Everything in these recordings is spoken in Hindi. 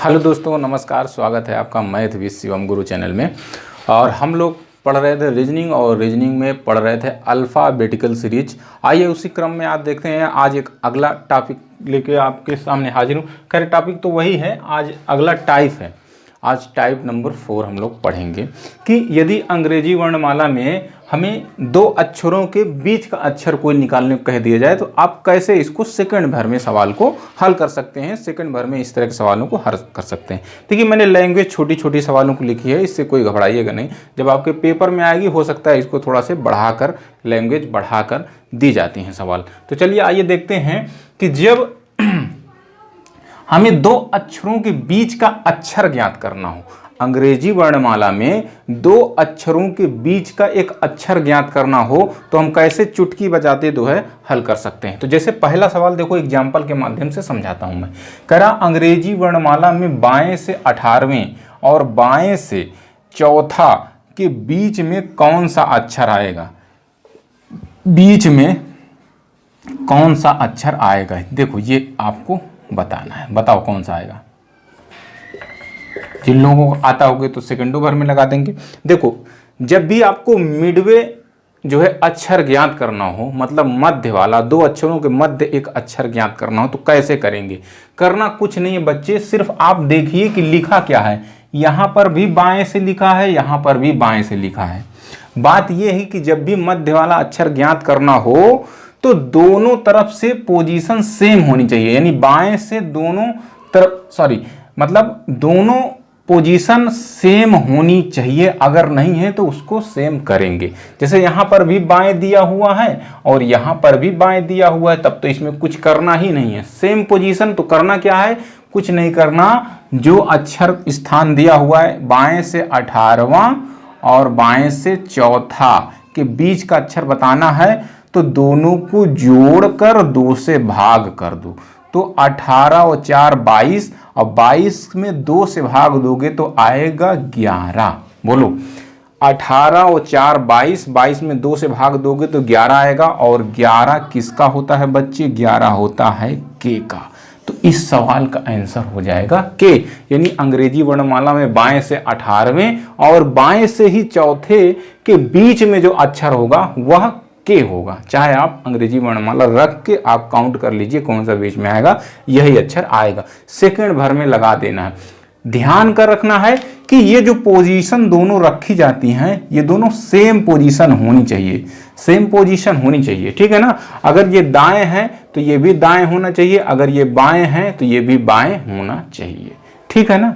हेलो दोस्तों, नमस्कार। स्वागत है आपका math with Shivam Guru channel में। और हम लोग पढ़ रहे थे रीजनिंग और रीजनिंग में पढ़ रहे थे अल्फ़ाबेटिकल सीरीज। आइए उसी क्रम में आज देखते हैं। आज एक अगला टॉपिक लेके आपके सामने हाजिर हूँ। खैर टॉपिक तो वही है, आज अगला टाइप है। आज टाइप नंबर 4 हम लोग पढ़ेंगे कि यदि अंग्रेजी वर्णमाला में हमें दो अक्षरों के बीच का अक्षर कोई निकालने को कह दिया जाए तो आप कैसे इसको सेकंड भर में सवाल को हल कर सकते हैं। सेकंड भर में इस तरह के सवालों को हल कर सकते हैं। देखिए मैंने लैंग्वेज छोटी छोटी सवालों को लिखी है, इससे कोई घबराइएगा नहीं। जब आपके पेपर में आएगी हो सकता है इसको थोड़ा से बढ़ाकर, लैंग्वेज बढ़ाकर दी जाती हैं सवाल। तो चलिए आइए देखते हैं कि जब हमें दो अक्षरों के बीच का अक्षर ज्ञात करना हो, अंग्रेजी वर्णमाला में दो अक्षरों के बीच का एक अक्षर ज्ञात करना हो तो हम कैसे चुटकी बजाते जो है हल कर सकते हैं। तो जैसे पहला सवाल देखो, एग्जाम्पल के माध्यम से समझाता हूं मैं। कह रहा अंग्रेजी वर्णमाला में बाएं से 18वें और बाएं से चौथा के बीच में कौन सा अक्षर आएगा, बीच में कौन सा अक्षर आएगा। देखो ये आपको बताना है, बताओ कौन सा आएगा। जिन लोगों को आता होगा तो सेकंडों भर में लगा देंगे। देखो जब भी आपको मिडवे जो है अक्षर ज्ञात करना हो, मतलब मध्य वाला, दो अक्षरों के मध्य एक अक्षर ज्ञात करना हो तो कैसे करेंगे। करना कुछ नहीं है बच्चे, सिर्फ आप देखिए कि लिखा क्या है। यहां पर भी बाएं से लिखा है, यहां पर भी बाएं से लिखा है। बात यह है कि जब भी मध्य वाला अक्षर ज्ञात करना हो तो दोनों तरफ से पोजीशन सेम होनी चाहिए, यानी बाएं से दोनों तरफ मतलब दोनों पोजीशन सेम होनी चाहिए। अगर नहीं है तो उसको सेम करेंगे। जैसे यहां पर भी बाएं दिया हुआ है और यहां पर भी बाएं दिया हुआ है, तब तो इसमें कुछ करना ही नहीं है। सेम पोजीशन तो करना क्या है, कुछ नहीं करना। जो अक्षर स्थान दिया हुआ है बाएं से 18वां और बाएं से चौथा के बीच का अक्षर बताना है तो दोनों को जोड़कर 2 से भाग कर दो। तो 18 और 4 22 और 22 में 2 से भाग दोगे तो आएगा 11। बोलो 18 और 4 22, 22 में 2 से भाग दोगे तो 11 आएगा। और 11 किसका होता है बच्चे, 11 होता है के का। तो इस सवाल का आंसर हो जाएगा के, यानी अंग्रेजी वर्णमाला में बाएं से 18वें और बाएं से ही चौथे के बीच में जो अक्षर होगा वह के होगा। चाहे आप अंग्रेजी वर्णमाला रख के आप काउंट कर लीजिए कौन सा बीच में आएगा, यही अक्षर आएगा। सेकंड भर में लगा देना है। ध्यान कर रखना है कि ये जो पोजीशन दोनों रखी जाती हैं ये दोनों सेम पोजीशन होनी चाहिए, सेम पोजीशन होनी चाहिए, ठीक है ना। अगर ये दाएं हैं तो ये भी दाएं होना चाहिए, अगर ये बाएं हैं तो ये भी बाएं होना चाहिए, ठीक है ना।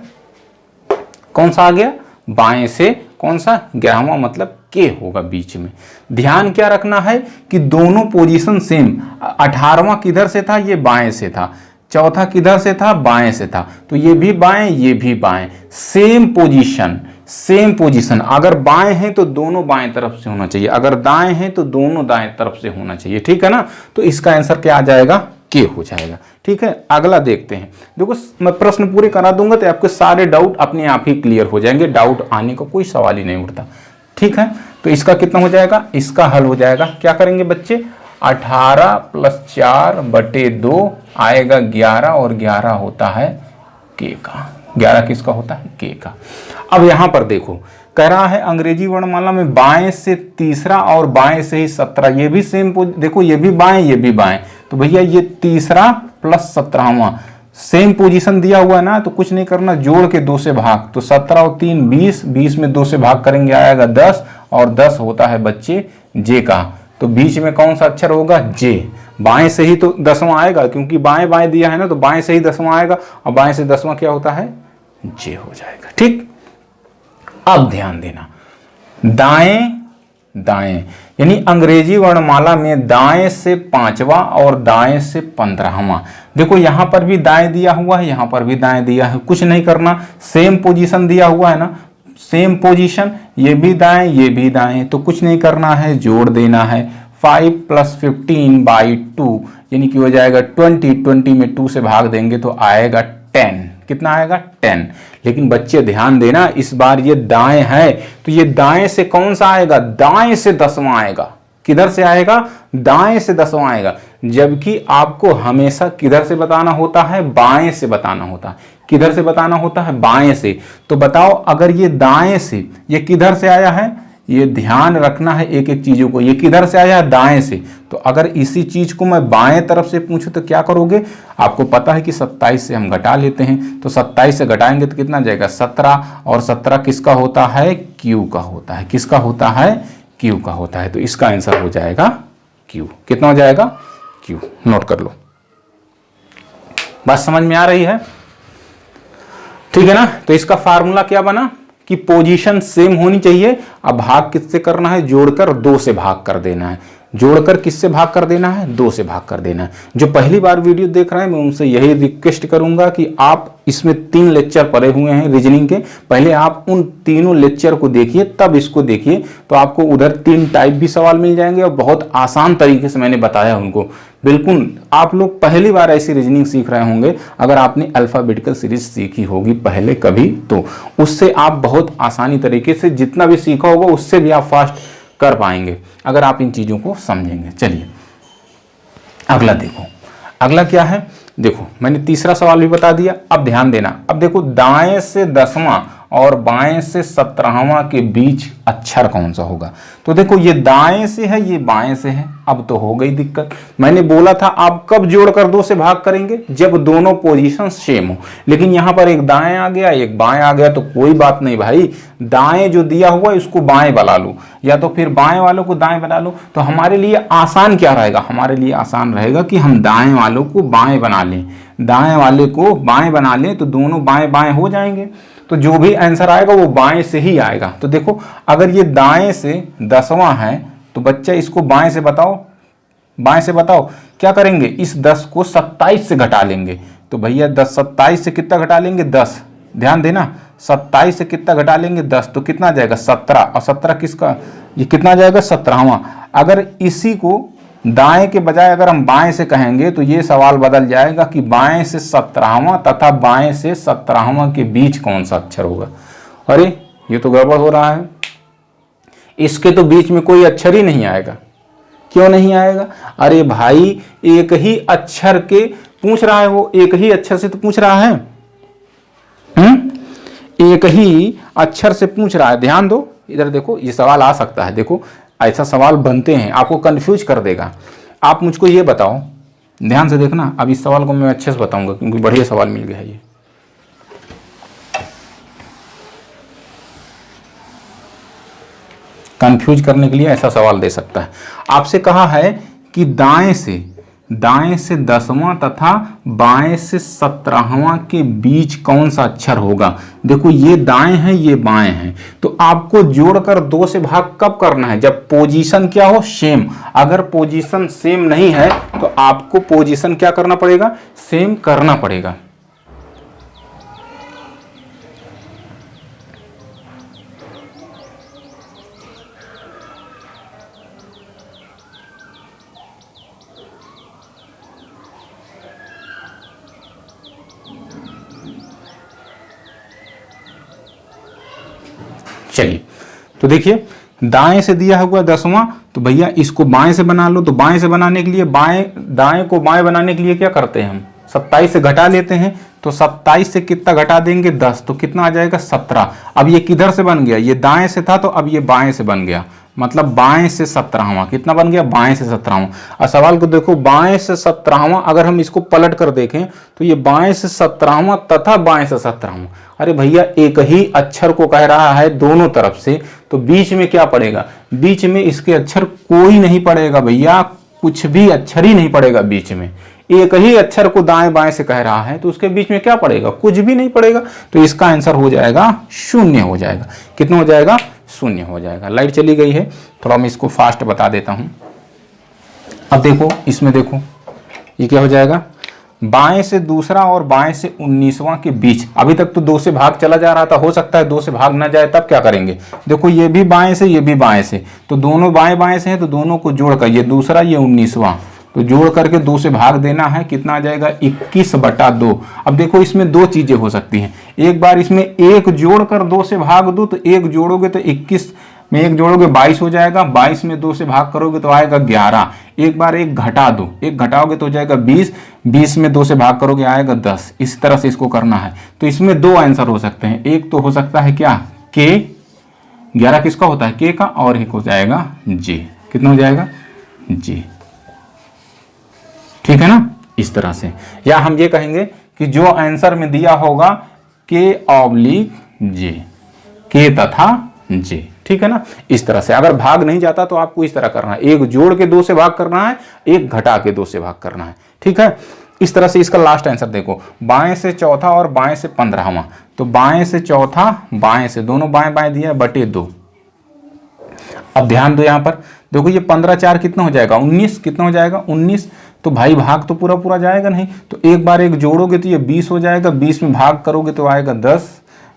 कौन सा आ गया, बाएं से कौन सा, 11वां मतलब के होगा बीच में। ध्यान क्या रखना है कि दोनों पोजीशन सेम। 18वां किधर से था, ये बाएं से था। चौथा किधर से था, बाएं से था। तो ये भी बाएं, ये भी बाएं, सेम पोजीशन, सेम पोजीशन। अगर बाएं हैं तो दोनों बाएं तरफ से होना चाहिए, अगर दाएं हैं तो दोनों दाएं तरफ से होना चाहिए, ठीक है ना। तो इसका आंसर क्या आ जाएगा, के हो जाएगा, ठीक है। अगला देखते हैं। देखो मैं प्रश्न पूरे करा दूंगा तो आपके सारे डाउट अपने आप ही क्लियर हो जाएंगे, डाउट आने का कोई सवाल ही नहीं उठता, ठीक है। तो इसका कितना हो जाएगा, इसका हल हो जाएगा। क्या करेंगे बच्चे, 18 + 4/2 आएगा 11 और 11 होता है के का। 11 किसका होता है, के का। अब यहां पर देखो कह रहा है अंग्रेजी वर्णमाला में बाएं से तीसरा और बाएं से ही 17, ये भी सेम। देखो ये भी बाएं, ये भी बाएं, तो भैया ये तीसरा + 17वां सेम पोजीशन दिया हुआ है ना, तो कुछ नहीं करना, जोड़ के 2 से भाग। तो 17 और 3 20, 20 में 2 से भाग करेंगे आएगा 10 और 10 होता है बच्चे जे का। तो बीच में कौन सा अक्षर होगा, जे। बाएं से ही तो 10वां आएगा, क्योंकि बाएं बाएं दिया है ना, तो बाएं से ही 10वां आएगा और बाएं से 10वां क्या होता है, जे हो जाएगा, ठीक। अब ध्यान देना, दाएं दाएं, यानी अंग्रेजी वर्णमाला में दाएं से 5वां और दाएं से 15वां। देखो यहां पर भी दाएं दिया हुआ है, यहां पर भी दाएं दिया है, कुछ नहीं करना, सेम पोजीशन दिया हुआ है ना, सेम पोजीशन, ये भी दाएं ये भी दाएं, तो कुछ नहीं करना है, जोड़ देना है। 5 + 15/2 यानी कि हो जाएगा 20, 20 में 2 से भाग देंगे तो आएगा 10। कितना आएगा, 10। लेकिन बच्चे ध्यान देना, इस बार ये दाएं है तो ये दाएं से कौन सा आएगा, दाएं से 10वां आएगा। किधर से आएगा, दाएं से 10वां आएगा। जबकि आपको हमेशा किधर से बताना होता है, बाएं से बताना होता है। किधर से बताना होता है, बाएं से। तो बताओ अगर ये दाएं से, ये किधर से आया है, ये ध्यान रखना है एक एक चीजों को, ये किधर से आया है, दाएं से। तो अगर इसी चीज को मैं बाएं तरफ से पूछूं तो क्या करोगे, आपको पता है कि 27 से हम घटा लेते हैं, तो 27 से घटाएंगे तो कितना जाएगा 17, और 17 किसका होता है, क्यू का होता है। किसका होता है, क्यू का होता है। तो इसका आंसर हो जाएगा क्यू। कितना हो जाएगा, क्यू। नोट कर लो, बात समझ में आ रही है, ठीक है ना। तो इसका फार्मूला क्या बना कि पोजीशन सेम होनी चाहिए। अब भाग किससे करना है, जोड़कर 2 से भाग कर देना है। जोड़कर किससे भाग कर देना है, 2 से भाग कर देना है। जो पहली बार वीडियो देख रहे हैं मैं उनसे यही रिक्वेस्ट करूंगा कि आप इसमें 3 लेक्चर पढ़े हुए हैं रीजनिंग के, पहले आप उन तीनों लेक्चर को देखिए तब इसको देखिए, तो आपको उधर 3 टाइप भी सवाल मिल जाएंगे और बहुत आसान तरीके से मैंने बताया उनको। बिल्कुल आप लोग पहली बार ऐसी रीजनिंग सीख रहे होंगे, अगर आपने अल्फाबेटिकल सीरीज सीखी होगी पहले कभी, तो उससे आप बहुत आसानी तरीके से जितना भी सीखा होगा उससे भी आप फास्ट कर पाएंगे अगर आप इन चीजों को समझेंगे। चलिए अगला देखो, अगला क्या है, देखो मैंने तीसरा सवाल भी बता दिया। अब ध्यान देना, अब देखो दाएं से 10वां और बाएं से 17वां के बीच अक्षर कौन सा होगा। तो देखो ये दाएं से है, ये बाएं से है, अब तो हो गई दिक्कत। मैंने बोला था आप कब जोड़कर 2 से भाग करेंगे, जब दोनों पोजीशन सेम हो, लेकिन यहां पर एक दाएं आ गया एक बाएं आ गया, तो कोई बात नहीं भाई, दाएं जो दिया हुआ है उसको बाएं बना लो, या तो फिर बाएं वालों को दाएं बना लो। तो हमारे लिए आसान क्या रहेगा, हमारे लिए आसान रहेगा कि हम दाएं वालों को बाएं बना लें, दाएं वाले को बाएं बना लें, तो दोनों बाएं बाएं हो जाएंगे। तो जो भी आंसर आएगा वो बाएं से ही आएगा। तो देखो अगर ये दाएं से 10वां है तो बच्चा इसको बाएं से बताओ, बाएं से बताओ क्या करेंगे, इस 10 को 27 से घटा लेंगे। तो भैया 27 से कितना घटा लेंगे, 10, ध्यान देना 27 से कितना घटा लेंगे, 10, तो कितना जाएगा 17, और 17 किसका, ये कितना जाएगा 17वां। अगर इसी को दाएं के बजाय अगर हम बाएं से कहेंगे तो ये सवाल बदल जाएगा कि बाएं से 17वां तथा बाएं से 17वां के बीच कौन सा अक्षर होगा। अरे ये तो गड़बड़ हो रहा है, इसके तो बीच में कोई अक्षर ही नहीं आएगा। क्यों नहीं आएगा, अरे भाई एक ही अक्षर के पूछ रहा है, वो एक ही अक्षर से तो पूछ रहा है, एक ही अक्षर से पूछ रहा है। ध्यान दो इधर देखो, ये सवाल आ सकता है, देखो ऐसा सवाल बनते हैं, आपको कंफ्यूज कर देगा। आप मुझको ये बताओ, ध्यान से देखना, अब इस सवाल को मैं अच्छे से बताऊंगा क्योंकि बढ़िया सवाल मिल गया है ये। कंफ्यूज करने के लिए ऐसा सवाल दे सकता है। आपसे कहा है कि दाएं से 10वां तथा बाएं से 17वां के बीच कौन सा अक्षर होगा। देखो ये दाएं है ये बाएं है, तो आपको जोड़कर 2 से भाग कब करना है, जब पोजीशन क्या हो, सेम। अगर पोजीशन सेम नहीं है तो आपको पोजीशन क्या करना पड़ेगा, सेम करना पड़ेगा। चलिए तो देखिए दाएं से दिया हुआ 10वां, तो भैया इसको बाएं से बना लो। तो बाएं से बनाने के लिए दाएं को बाएं बनाने के लिए क्या करते हैं हम, 27 से घटा लेते हैं। तो 27 से कितना घटा देंगे, 10, तो कितना आ जाएगा 17। अब ये किधर से बन गया, ये दाएं से था तो अब ये बाएं से बन गया, मतलब बाएं से 17वां, कितना बन गया, बाएं से 17वां। और सवाल को देखो, बाएं से 17वां, अगर हम इसको पलट कर देखें तो ये बाएं से 17वां तथा बाएं से 17वां। अरे भैया एक ही अक्षर को कह रहा है दोनों तरफ से, तो बीच में क्या पड़ेगा, बीच में इसके अक्षर कोई नहीं पड़ेगा भैया, कुछ भी अक्षर ही नहीं पड़ेगा बीच में। एक ही अक्षर को दाएं बाएं से कह रहा है तो उसके बीच में क्या पड़ेगा, कुछ भी नहीं पड़ेगा। तो इसका आंसर हो जाएगा 0 हो जाएगा। कितना हो जाएगा, 0 हो जाएगा। लाइट चली गई है, थोड़ा मैं इसको फास्ट बता देता हूं। अब देखो इसमें देखो ये क्या हो जाएगा, बाएं से दूसरा और बाएं से 19वां के बीच। अभी तक तो 2 से भाग चला जा रहा था, हो सकता है 2 से भाग ना जाए, तब क्या करेंगे, देखो ये भी बाएं से ये भी बाएं से, तो दोनों बाएं बाएं से हैं, तो दोनों को जोड़कर ये दूसरा ये 19वां, तो जोड़ करके 2 से भाग देना है। कितना आ जाएगा, 21/2। अब देखो इसमें 2 चीजें हो सकती हैं, एक बार इसमें 1 जोड़कर 2 से भाग दो, तो 1 जोड़ोगे तो 21 में 1 जोड़ोगे 22 हो जाएगा, 22 में 2 से भाग करोगे तो आएगा 11। एक बार एक घटा दो, एक घटाओगे तो हो जाएगा 20, 20 में 2 से भाग करोगे आएगा 10। इस तरह से इसको करना है। तो इसमें दो आंसर हो सकते हैं, एक तो हो सकता है क्या के, 11 किसका होता है के का, और एक हो जाएगा जे। कितना हो जाएगा जे, ठीक है ना, इस तरह से। या हम ये कहेंगे कि जो आंसर में दिया होगा के ऑब्लिक जे, के तथा जे, ठीक है ना, इस तरह से। अगर भाग नहीं जाता तो आपको इस तरह करना है, एक जोड़ के 2 से भाग करना है, एक घटा के 2 से भाग करना है, ठीक है। इस तरह से इसका लास्ट आंसर देखो, बाएं से चौथा और बाएं से 15वां, तो बाएं से चौथा, बाएं से, दोनों बाएं बाएं दिया है, बटे 2। अब ध्यान दो यहां पर, देखो ये 15 4 कितना हो जाएगा 19, कितना हो जाएगा 19। तो भाई भाग तो पूरा पूरा जाएगा नहीं, तो एक बार एक जोड़ोगे तो ये 20 हो जाएगा, 20 में भाग करोगे तो आएगा 10,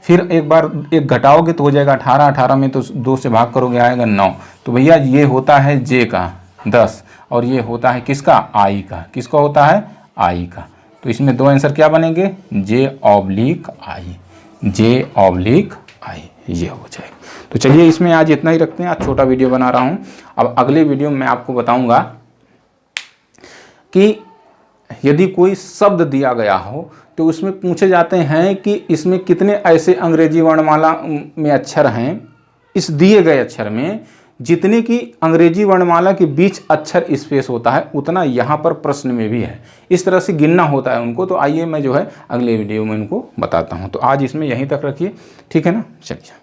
फिर एक बार एक घटाओगे तो हो जाएगा 18, 18 में तो 2 से भाग करोगे आएगा 9। तो भैया ये होता है जे का 10, और ये होता है किसका आई का, किसका होता है आई का। तो इसमें दो आंसर क्या बनेंगे, जे ऑब्लिक आई, जे ऑब्लिक आई, ये हो जाएगा। तो चलिए इसमें आज इतना ही रखते हैं, आज छोटा वीडियो बना रहा हूं। अब अगले वीडियो में मैं आपको बताऊंगा कि यदि कोई शब्द दिया गया हो तो उसमें पूछे जाते हैं कि इसमें कितने ऐसे अंग्रेजी वर्णमाला में अक्षर हैं, इस दिए गए अक्षर में जितने की अंग्रेजी वर्णमाला के बीच अक्षर स्पेस होता है उतना यहाँ पर प्रश्न में भी है। इस तरह से गिनना होता है उनको। तो आइए मैं जो है अगले वीडियो में उनको बताता हूँ। तो आज इसमें यहीं तक रखिए, ठीक है ना, चलिए।